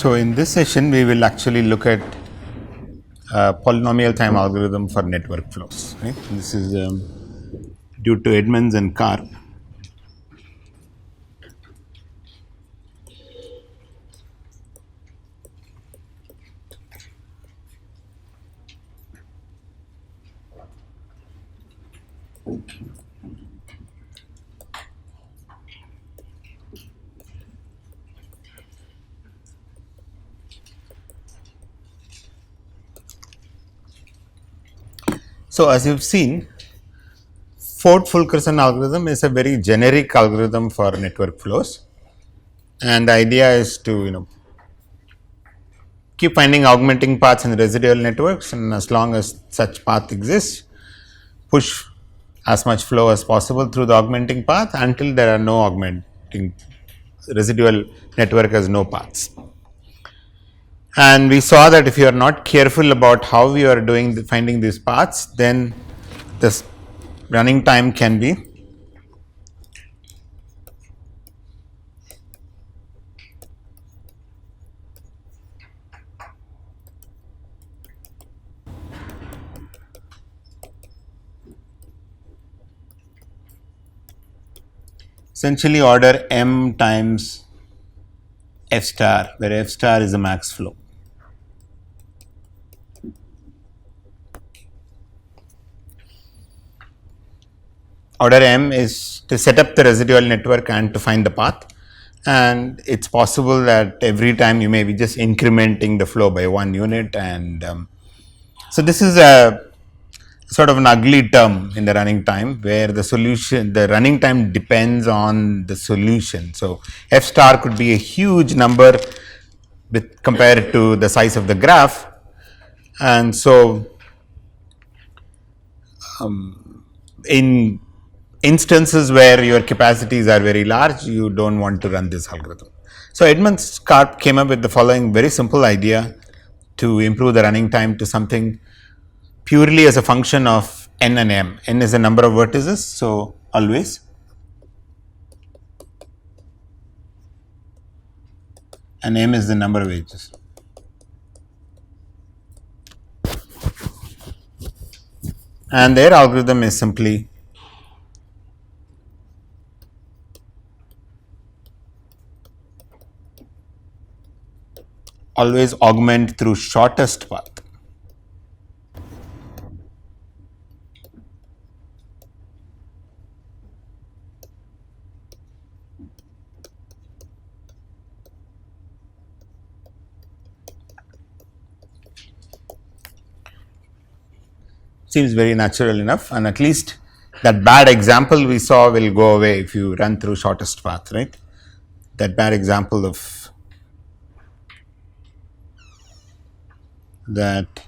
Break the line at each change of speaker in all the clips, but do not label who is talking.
So, in this session we will actually look at polynomial time algorithm for network flows. Right? This is due to Edmonds and Karp. So, as you have seen, Ford-Fulkerson algorithm is a very generic algorithm for network flows, and the idea is to keep finding augmenting paths in residual networks, and as long as such path exists, push as much flow as possible through the augmenting path until there are no augmenting residual network has no paths. And we saw that if you are not careful about how you are doing finding these paths, then this running time can be essentially order m times f star, where f star is the max flow. Order m is to set up the residual network and to find the path, and it's possible that every time you may be just incrementing the flow by 1 unit, and so this is a sort of an ugly term in the running time, where the running time depends on the solution. So f star could be a huge number compared to the size of the graph, and so in instances where your capacities are very large, you don't want to run this algorithm. So Edmonds Karp came up with the following very simple idea to improve the running time to something purely as a function of n and m. N is the number of vertices, so always, and m is the number of edges. And their algorithm is simply always augment through shortest path. Seems very natural enough, and at least that bad example we saw will go away if you run through shortest path, right? That bad example of that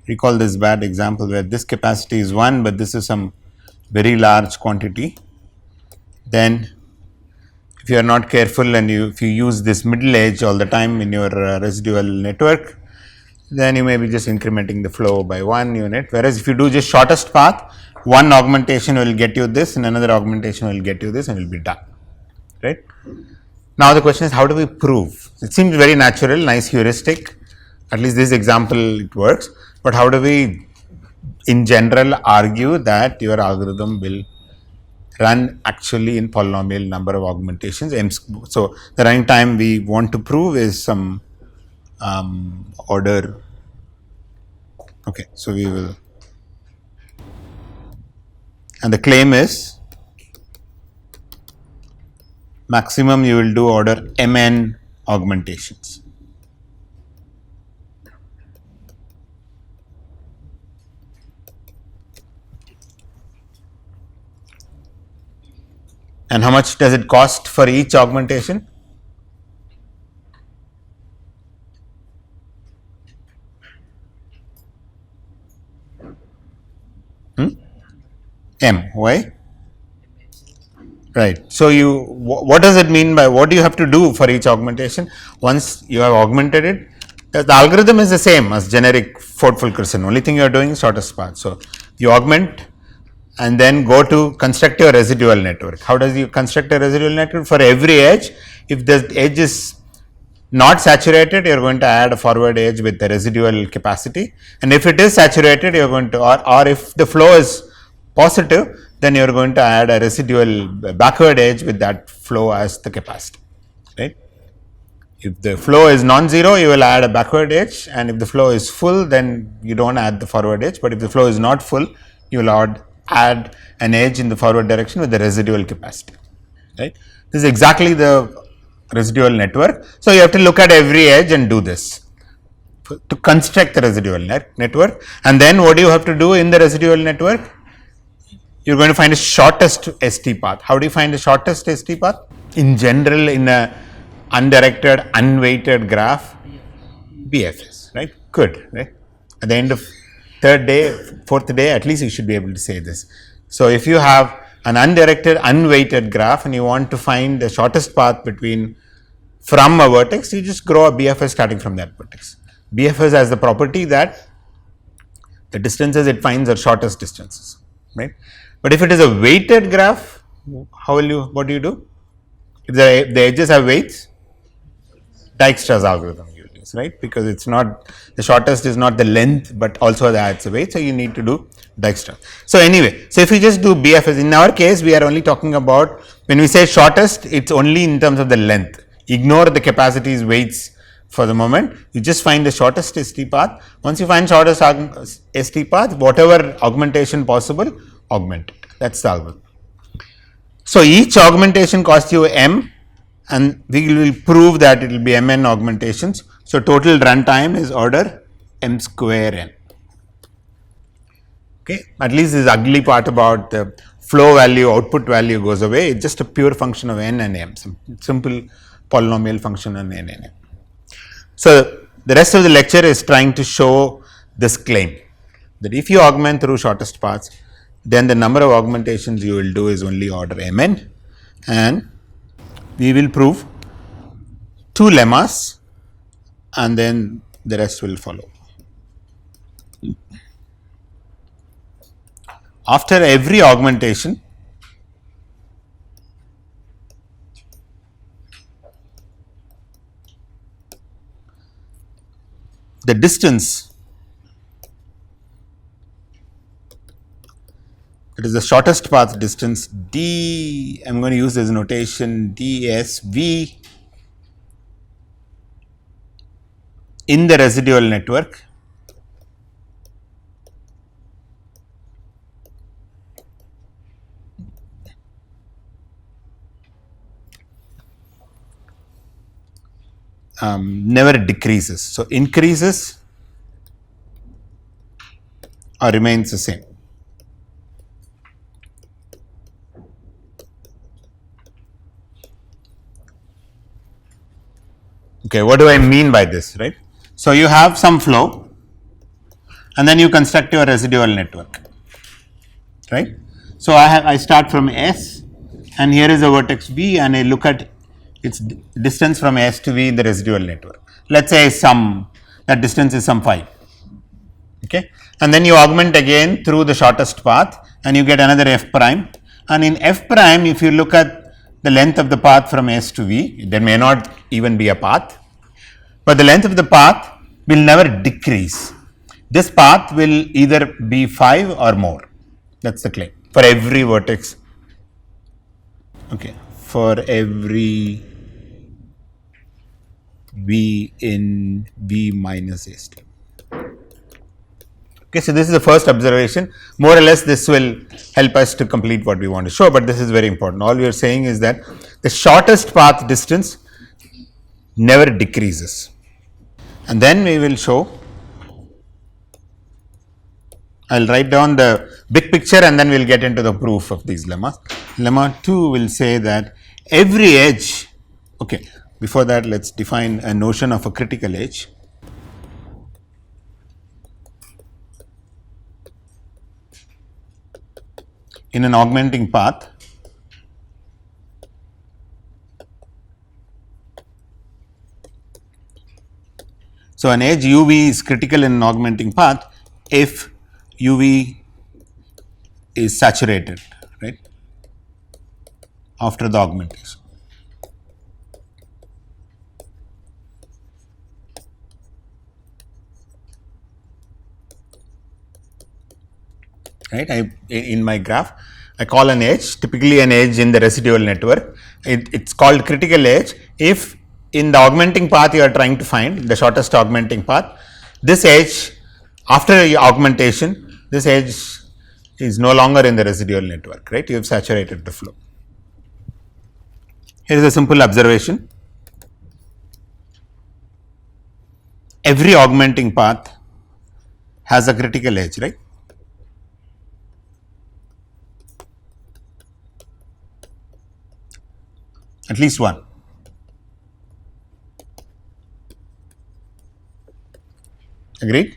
recall this bad example where this capacity is 1, but this is some very large quantity. Then if you are not careful and if you use this middle edge all the time in your residual network, then you may be just incrementing the flow by 1 unit, whereas if you do just shortest path, one augmentation will get you this and another augmentation will get you this, and it will be done, right? Now the question is, how do we prove? It seems very natural, nice heuristic, at least this example it works, but how do we in general argue that your algorithm will run actually in polynomial number of augmentations? So the running time we want to prove is some order. Okay, so we will, and the claim is maximum you will do order mn augmentations. And how much does it cost for each augmentation? M. Why? Right. So what does it mean by, what do you have to do for each augmentation? Once you have augmented it, the algorithm is the same as generic Ford-Fulkerson. Only thing you are doing is shortest path. So you augment and then go to construct your residual network. How does you construct a residual network? For every edge, if the edge is not saturated, you are going to add a forward edge with the residual capacity, and if it is saturated, you are going to, or if the flow is positive, then you are going to add a residual backward edge with that flow as the capacity, right? If the flow is non-zero, you will add a backward edge, and if the flow is full, then you don't add the forward edge, but if the flow is not full, you will add an edge in the forward direction with the residual capacity, right? This is exactly the residual network. So, you have to look at every edge and do this to construct the residual network, and then what do you have to do in the residual network? You are going to find the shortest ST path. How do you find the shortest ST path? In general, in a undirected, unweighted graph, BFS, right? Good, right? At the end of third day, fourth day, at least you should be able to say this. So, if you have an undirected, unweighted graph and you want to find the shortest path from a vertex, you just grow a BFS starting from that vertex. BFS has the property that the distances it finds are shortest distances, right? But if it is a weighted graph, what do you do? If the edges have weights, Dijkstra's algorithm you use, right? Because it's not, the shortest is not the length, but also adds a weight, so you need to do Dijkstra. So anyway, so if you just do BFS, in our case, we are only talking about, when we say shortest, it's only in terms of the length. Ignore the capacities, weights for the moment. You just find the shortest ST path. Once you find shortest ST path, whatever augmentation possible, augment it. That's the algorithm. So each augmentation costs you M, and we will prove that it will be Mn augmentations. So total runtime is order M square N. Okay, at least this ugly part about the flow value, output value goes away. It's just a pure function of N and M, some simple polynomial function on N and M. So the rest of the lecture is trying to show this claim that if you augment through shortest paths, then the number of augmentations you will do is only order Mn, and we will prove two lemmas and then the rest will follow. After every augmentation, the distance, it is the shortest path distance d, I am going to use this notation dsv in the residual network never decreases. So, increases or remains the same. Okay, what do I mean by this, right? So, you have some flow and then you construct your residual network, right? So, I start from S and here is a vertex V and I look at its distance from S to V in the residual network. Let us say that distance is some 5, okay, and then you augment again through the shortest path and you get another F prime, and in F prime if you look at the length of the path from S to V, there may not even be a path, but the length of the path will never decrease. This path will either be 5 or more, that is the claim for every vertex, okay, for every V in V minus S. Okay, so this is the first observation. More or less this will help us to complete what we want to show, but this is very important. All we are saying is that the shortest path distance never decreases. And then we will show, I will write down the big picture and then we will get into the proof of these lemmas. Lemma 2 will say that every edge, okay, before that let us define a notion of a critical edge. In an augmenting path, so an edge UV is critical in an augmenting path if UV is saturated, right, after the augmentation. Right, in my graph, I call an edge, typically an edge in the residual network. It's called critical edge if in the augmenting path you are trying to find the shortest augmenting path. This edge, after augmentation, this edge is no longer in the residual network, right? You have saturated the flow. Here is a simple observation. Every augmenting path has a critical edge, right? At least one. Agreed?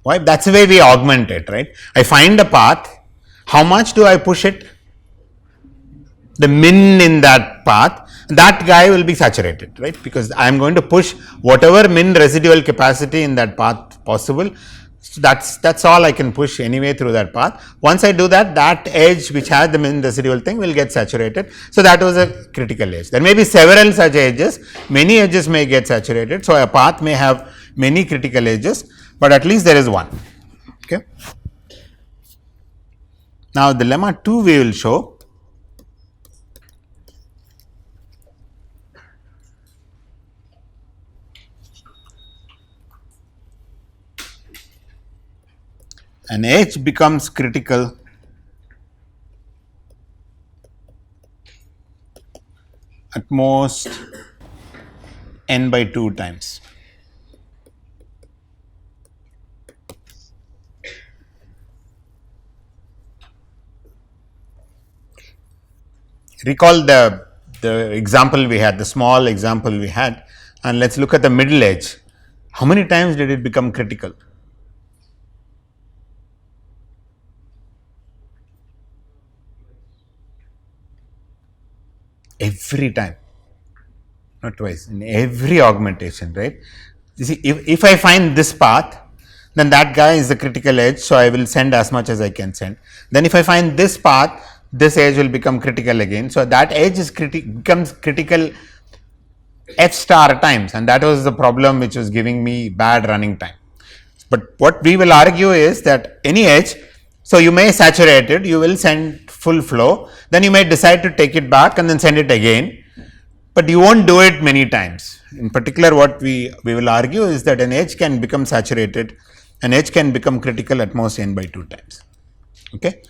Why? That's the way we augment it, right? I find a path. How much do I push it? The min in that path, that guy will be saturated, right? Because I am going to push whatever min residual capacity in that path possible. So that's all I can push anyway through that path. Once I do that, that edge which has the min residual thing will get saturated. So that was a critical edge. There may be several such edges. Many edges may get saturated. So a path may have many critical edges, but at least there is one. Okay. Now the lemma 2 we will show. An edge becomes critical at most n by 2 times. Recall the example we had, the small example we had, and let's look at the middle edge. How many times did it become critical? Every time, not twice, in every augmentation, right? You see, if I find this path, then that guy is the critical edge, so I will send as much as I can send. Then if I find this path, this edge will become critical again. So that edge is becomes critical f star times, and that was the problem which was giving me bad running time. But what we will argue is that any edge, so you may saturate it, you will send full flow, then you may decide to take it back and then send it again, but you won't do it many times. In particular, what we will argue is that an edge can become saturated, an edge can become critical at most n by 2 times. Okay,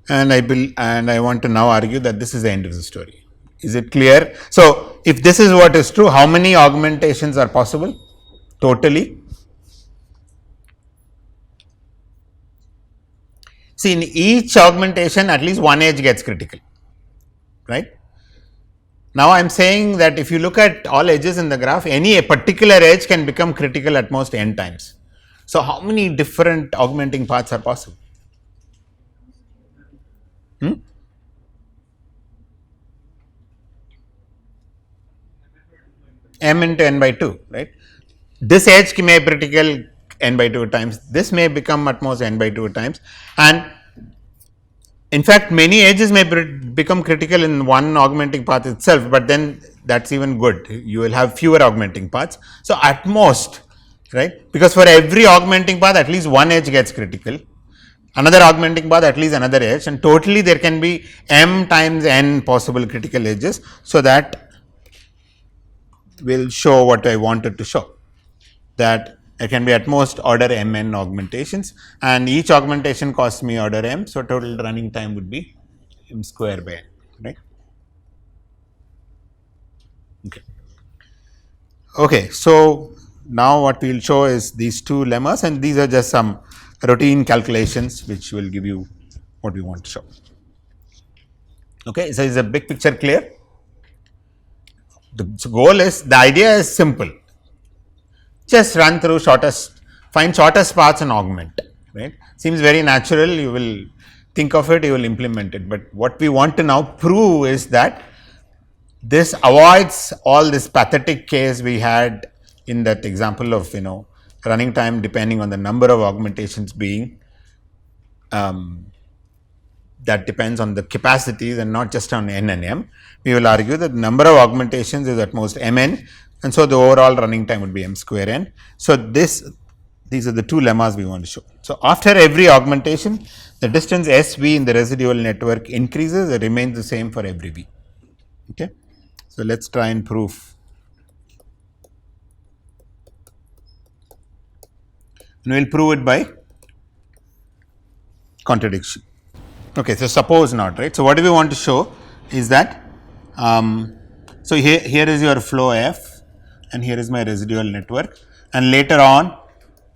and I want to now argue that this is the end of the story. Is it clear? So if this is what is true, how many augmentations are possible totally? See, in each augmentation, at least one edge gets critical, right? Now I am saying that if you look at all edges in the graph, any particular edge can become critical at most n times. So how many different augmenting paths are possible? M into n by 2, right? This edge may be critical n by 2 times, this may become at most n by 2 times, and in fact many edges may become critical in one augmenting path itself, but then that's even good, you will have fewer augmenting paths. So at most, right, because for every augmenting path at least one edge gets critical, another augmenting path at least another edge, and totally there can be m times n possible critical edges. So that will show what I wanted to show, that there can be at most order mn augmentations, and each augmentation costs me order m, so total running time would be m square by n, right? Okay, so now what we will show is these two lemmas, and these are just some routine calculations which will give you what we want to show. Okay, so is the big picture clear? The goal is, the idea is simple. Just run through find shortest paths and augment, right? Seems very natural, you will think of it, you will implement it. But what we want to now prove is that this avoids all this pathetic case we had in that example of, running time depending on the number of augmentations being that depends on the capacities and not just on n and m. We will argue that the number of augmentations is at most mn, and so the overall running time would be m square n. So these are the two lemmas we want to show. So after every augmentation, the distance SV in the residual network increases, it remains the same for every V. Okay. So let's try and prove. And we'll prove it by contradiction. Okay, so suppose not, right? So what do we want to show is that, so here is your flow F, and here is my residual network, and later on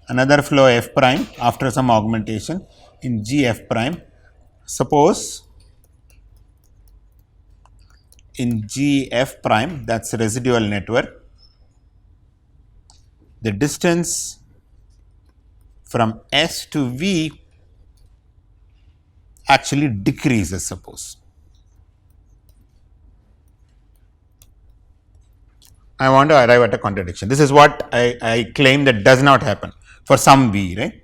another flow F prime after some augmentation in G F prime. Suppose in G F prime, that's residual network, the distance from S to V actually decreases, suppose. I want to arrive at a contradiction. This is what I claim that does not happen for some V, right?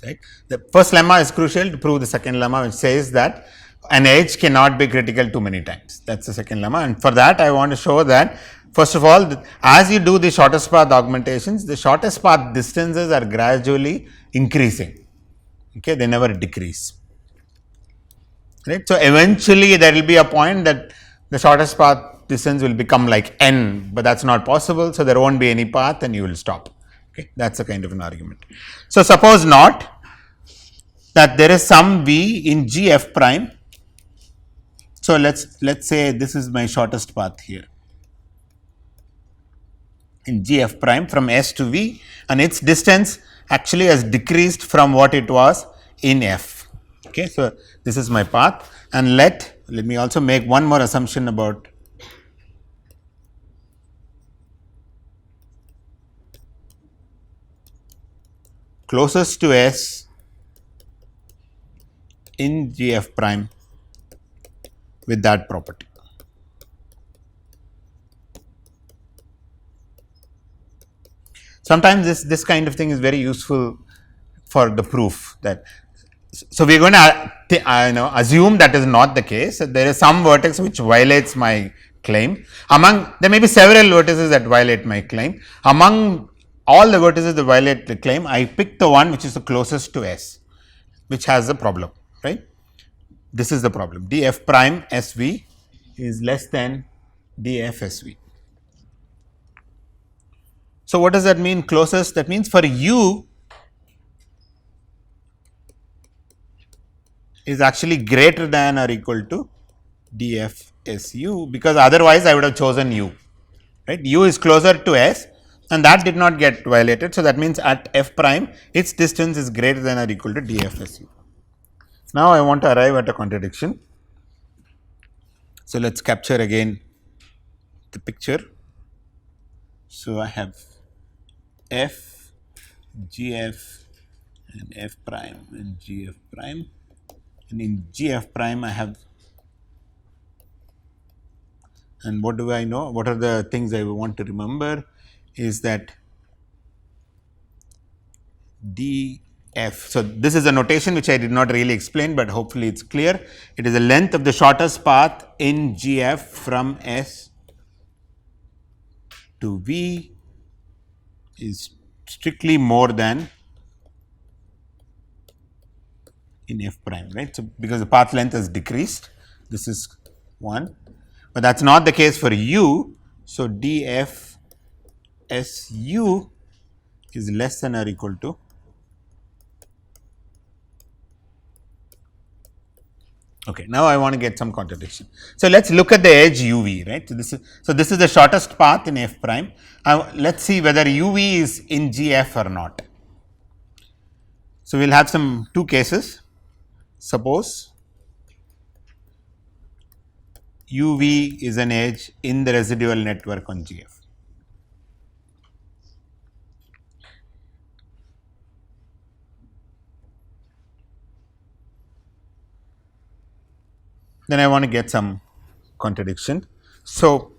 Right. The first lemma is crucial to prove the second lemma, which says that an edge cannot be critical too many times. That's the second lemma, and for that I want to show that first of all, as you do the shortest path augmentations, the shortest path distances are gradually increasing. Okay, they never decrease. Right. So eventually there will be a point that the shortest path distance will become like n, but that's not possible. So there won't be any path, and you will stop. Okay, that's a kind of an argument. So suppose not, that there is some V in G F prime. So let's say this is my shortest path here in G F prime from S to V, and its distance actually has decreased from what it was in F. Okay, so this is my path, and let me also make one more assumption about closest to S in G F prime with that property. Sometimes this kind of thing is very useful for the proof that. So we are going to assume that is not the case. There is some vertex which violates my claim. There may be several vertices that violate my claim. Among all the vertices that violate the claim, I pick the one which is the closest to S, which has the problem, right? This is the problem. df prime SV is less than df SV. So what does that mean, closest? That means for U is actually greater than or equal to df SU, because otherwise I would have chosen U, right? U is closer to S, and that did not get violated. So that means at F prime, its distance is greater than or equal to df SU. Now I want to arrive at a contradiction. So let's capture again the picture. So I have F, GF, and F prime and GF prime, and in GF prime I have, and what do I know? What are the things I want to remember is that df. So this is a notation which I did not really explain, but hopefully it's clear. It is the length of the shortest path in GF from S to V is strictly more than in F prime, right? So because the path length has decreased, this is 1, but that's not the case for U. So df SU is less than or equal to . Okay, now I want to get some contradiction. So let's look at the edge UV, right? So this is the shortest path in F prime. Let's see whether UV is in GF or not. So we'll have some two cases. Suppose UV is an edge in the residual network on GF. Then I want to get some contradiction. So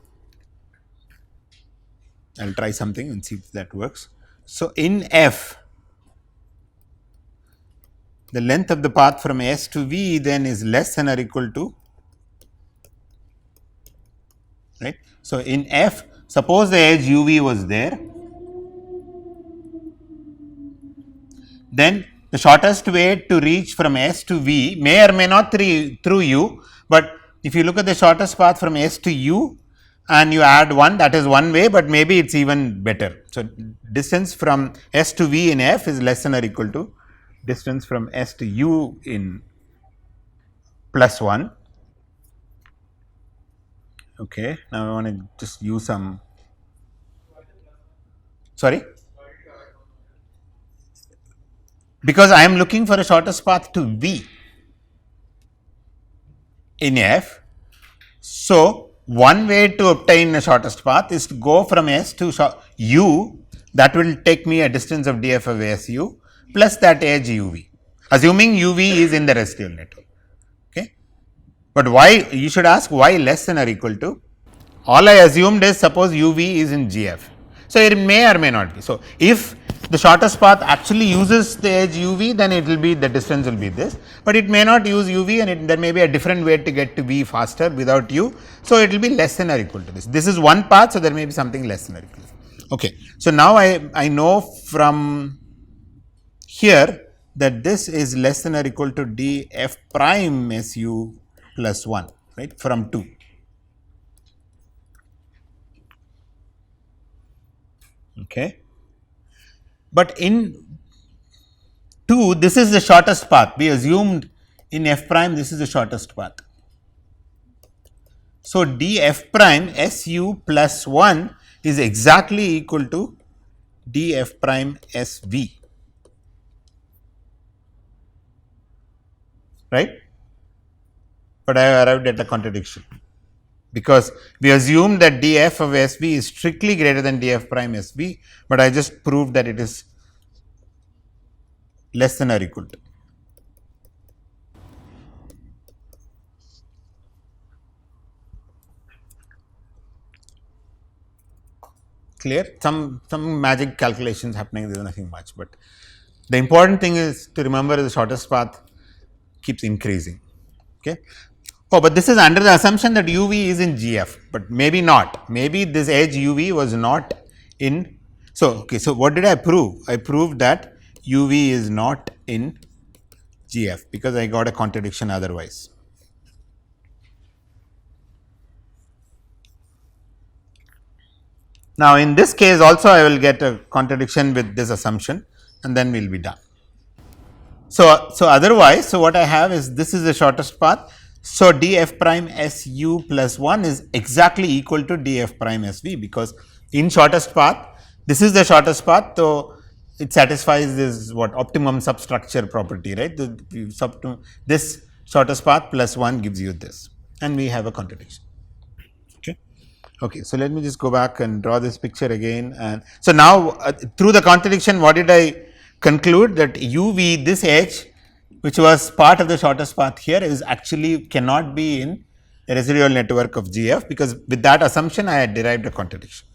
I will try something and see if that works. So, in F, the length of the path from S to V then is less than or equal to, right. So, in F, suppose the edge UV was there, then the shortest way to reach from S to V may or may not through U, but if you look at the shortest path from S to U and you add 1, that is one way, but maybe it is even better. So, distance from S to V in F is less than or equal to distance from S to U in plus 1. Okay. Now, I want to just use some, sorry, because I am looking for a shortest path to V in F. So, one way to obtain the shortest path is to go from S to U, that will take me a distance of df of SU plus that edge UV, assuming UV is in the residual network. Okay. But why, you should ask why less than or equal to, all I assumed is suppose UV is in GF. So, it may or may not be. So, if the shortest path actually uses the edge UV, then it will be, the distance will be this, but it may not use UV and there may be a different way to get to V faster without U. So, it will be less than or equal to this. This is one path, so there may be something less than or equal to this. Okay. So, now I know from here that this is less than or equal to df prime SU plus 1, right, from 2. Okay. But in 2, this is the shortest path. We assumed in f prime this is the shortest path. So, df prime SU plus 1 is exactly equal to df prime SV, right. But I have arrived at a contradiction, because we assume that df of SV is strictly greater than df prime SV, but I just proved that it is less than or equal to. Clear? Some magic calculations happening, there is nothing much, but the important thing is to remember the shortest path keeps increasing. Okay. Oh, but this is under the assumption that UV is in GF, but maybe not. Maybe this edge UV was not in. So, okay. So, what did I prove? I proved that UV is not in GF, because I got a contradiction otherwise. Now, in this case also I will get a contradiction with this assumption, and then we will be done. So, otherwise, so what I have is, this is the shortest path. So, df prime SU plus 1 is exactly equal to df prime SV, because in shortest path, this is the shortest path. So, it satisfies this what optimum substructure property, right. This shortest path plus 1 gives you this, and we have a contradiction. Okay. Okay. So, let me just go back and draw this picture again. And so, now through the contradiction, what did I conclude? That UV, this edge which was part of the shortest path here, is actually cannot be in a residual network of GF, because with that assumption I had derived a contradiction.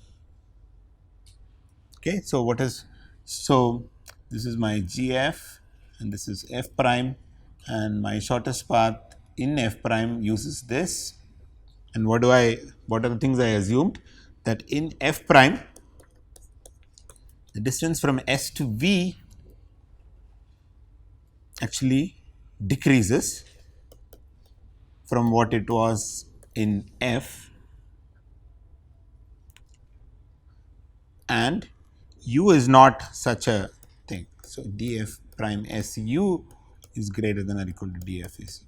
Okay. So, what is, so this is my GF and this is F prime, and my shortest path in F prime uses this, and what are the things I assumed? That in F prime the distance from S to V actually decreases from what it was in F, and U is not such a thing. So, df prime SU is greater than or equal to df SU.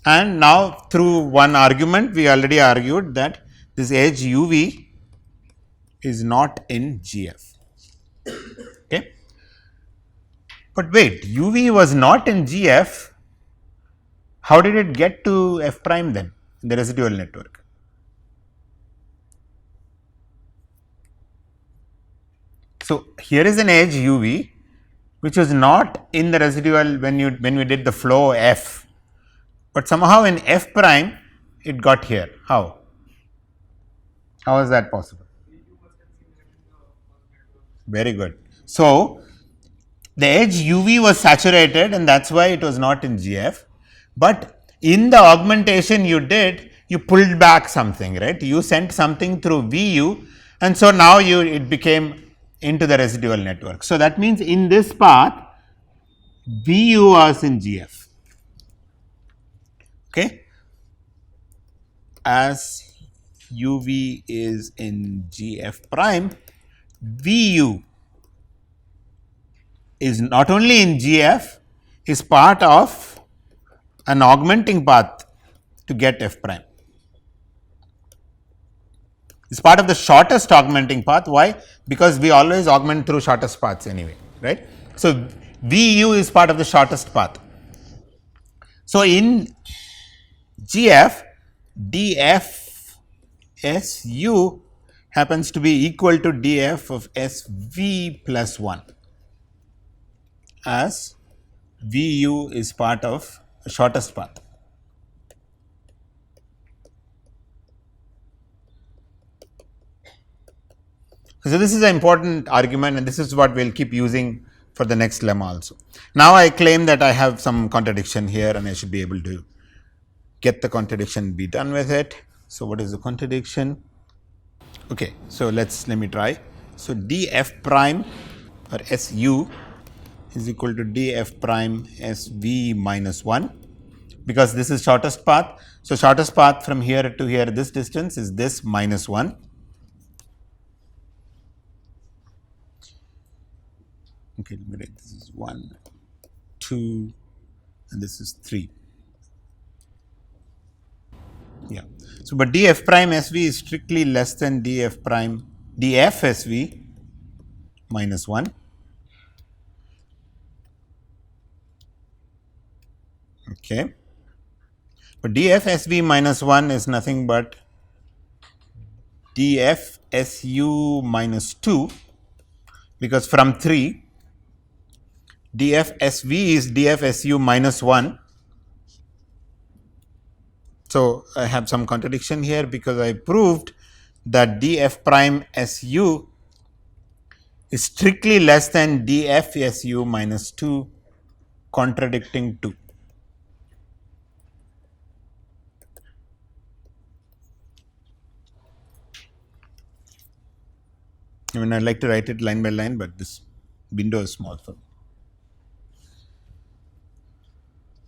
And now, through one argument, we already argued that this edge UV is not in GF. Okay. But wait, UV was not in GF, how did it get to F prime then in the residual network? So, here is an edge UV which was not in the residual when we did the flow F, but somehow in F prime it got here. How is that possible? Very good. So, the edge UV was saturated and that is why it was not in GF, but in the augmentation you did, you pulled back something, right? You sent something through VU and so now it became into the residual network. So, that means in this path VU was in GF, okay, as UV is in GF prime, VU is not only in GF, is part of an augmenting path to get F prime. It's part of the shortest augmenting path. Why? Because we always augment through shortest paths anyway, right? So, VU is part of the shortest path. So, in GF, DFSU happens to be equal to DF of SV plus 1, as VU is part of the shortest path. So, this is an important argument and this is what we will keep using for the next lemma also. Now, I claim that I have some contradiction here and I should be able to get the contradiction, be done with it. So, what is the contradiction? Okay, so let me try. So, df prime or SU is equal to df prime SV minus 1, because this is shortest path. So, shortest path from here to here, this distance is this minus 1. Okay, let me write, this is 1, 2 and this is 3. Yeah. So, but df prime SV is strictly less than df prime df SV minus 1. Okay. But df SV minus 1 is nothing but df SU minus 2, because from 3 df SV is df SU minus 1. So, I have some contradiction here because I proved that df prime SU is strictly less than df SU minus 2, contradicting 2. I mean, I'd like to write it line by line, but this window is small for me.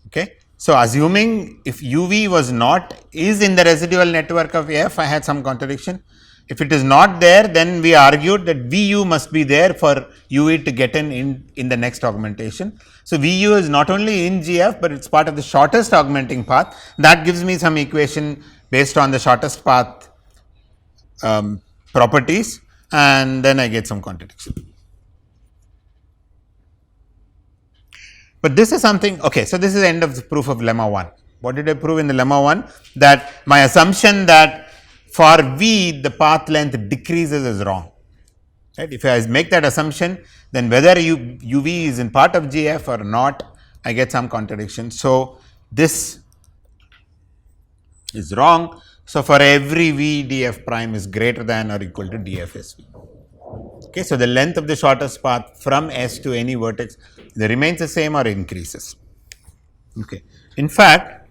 Okay. So, assuming if UV was not, is in the residual network of F, I had some contradiction. If it is not there, then we argued that VU must be there for UV to get in the next augmentation. So, VU is not only in GF, but it is part of the shortest augmenting path. That gives me some equation based on the shortest path properties, and then I get some contradiction. But this is something, okay, so this is the end of the proof of lemma 1. What did I prove in the lemma 1? That my assumption that for V the path length decreases is wrong, right. If I make that assumption, then whether UV is in part of GF or not, I get some contradiction. So, this is wrong. So, for every V, df prime is greater than or equal to df SV. Okay, so, the length of the shortest path from S to any vertex either remains the same or increases. Okay. In fact,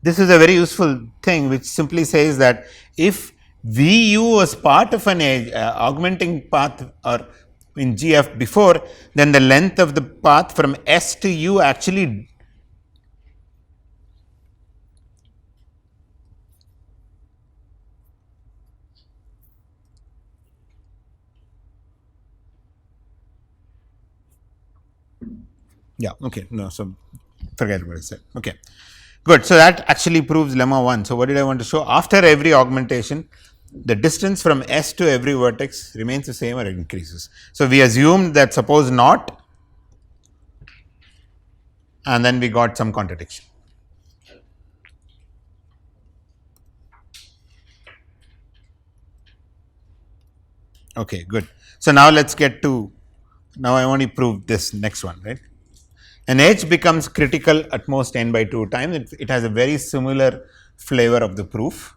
this is a very useful thing which simply says that if VU was part of an edge augmenting path or in GF before, then the length of the path from S to U actually okay, no, so forget what I said. Okay, good. So, that actually proves lemma 1. So, what did I want to show? After every augmentation, the distance from S to every vertex remains the same or increases. So, we assumed that suppose not, and then we got some contradiction. Okay, good. So, now let us get to, now I want to prove this next one, right. An edge becomes critical at most n by 2 times. It has a very similar flavor of the proof.